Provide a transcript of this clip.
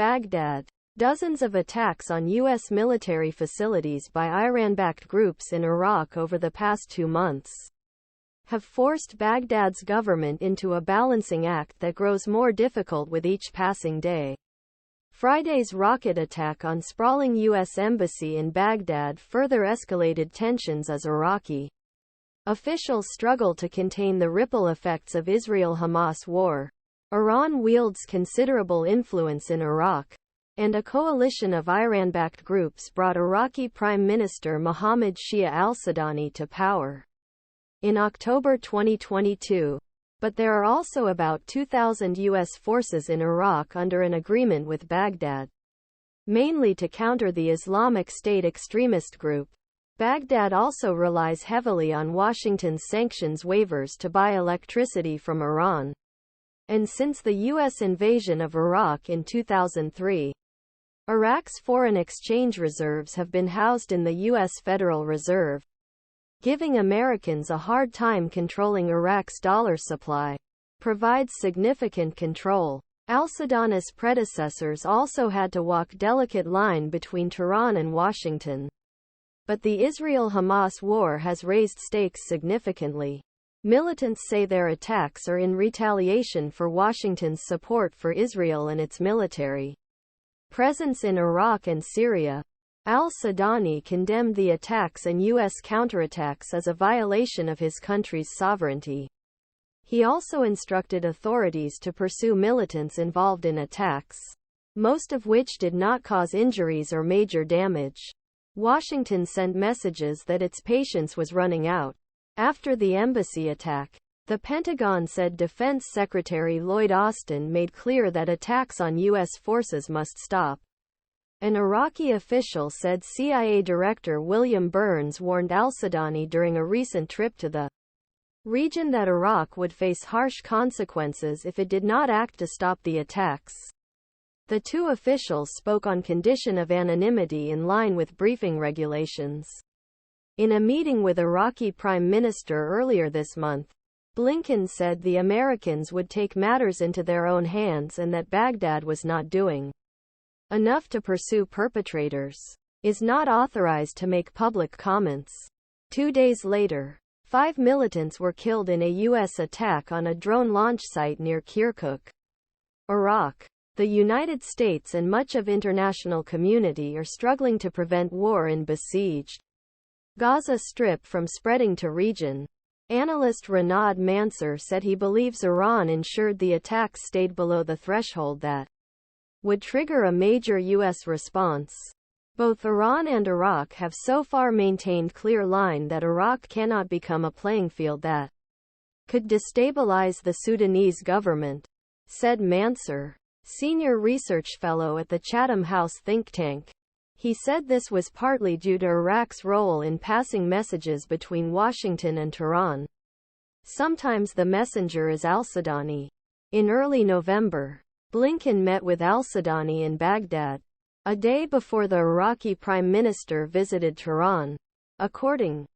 Baghdad. Dozens of attacks on U.S. military facilities by Iran-backed groups in Iraq over the past 2 months have forced Baghdad's government into a balancing act that grows more difficult with each passing day. Friday's rocket attack on sprawling U.S. embassy in Baghdad further escalated tensions as Iraqi officials struggle to contain the ripple effects of Israel-Hamas war. Iran wields considerable influence in Iraq, and a coalition of Iran-backed groups brought Iraqi Prime Minister Mohammed Shia al-Sudani to power in October 2022. But there are also about 2,000 U.S. forces in Iraq under an agreement with Baghdad, mainly to counter the Islamic State extremist group. Baghdad also relies heavily on Washington's sanctions waivers to buy electricity from Iran. And since the U.S. invasion of Iraq in 2003, Iraq's foreign exchange reserves have been housed in the U.S. Federal Reserve, giving Americans a hard time controlling Iraq's dollar supply. Provides significant control. Al-Sudani's predecessors also had to walk delicate line between Tehran and Washington. But the Israel-Hamas war has raised stakes significantly. Militants say their attacks are in retaliation for Washington's support for Israel and its military presence in Iraq and Syria. Al-Sudani condemned the attacks and U.S. counterattacks as a violation of his country's sovereignty. He also instructed authorities to pursue militants involved in attacks, most of which did not cause injuries or major damage. Washington sent messages that its patience was running out after the embassy attack. The Pentagon said Defense Secretary Lloyd Austin made clear that attacks on U.S. forces must stop. An Iraqi official said CIA Director William Burns warned al-Sudani during a recent trip to the region that Iraq would face harsh consequences if it did not act to stop the attacks. The two officials spoke on condition of anonymity in line with briefing regulations. In a meeting with Iraqi Prime Minister earlier this month, Blinken said the Americans would take matters into their own hands and that Baghdad was not doing enough to pursue perpetrators, is not authorized to make public comments. 2 days later, 5 militants were killed in a U.S. attack on a drone launch site near Kirkuk, Iraq. The United States and much of international community are struggling to prevent war in besieged Gaza Strip from spreading to region. Analyst Renad Mansour said he believes Iran ensured the attacks stayed below the threshold that would trigger a major U.S. response. Both Iran and Iraq have so far maintained clear line that Iraq cannot become a playing field that could destabilize the Sudanese government, said Mansour, senior research fellow at the Chatham House think tank. He said this was partly due to Iraq's role in passing messages between Washington and Tehran. Sometimes the messenger is al-Sudani. In early November, Blinken met with al-Sudani in Baghdad, a day before the Iraqi Prime Minister visited Tehran. According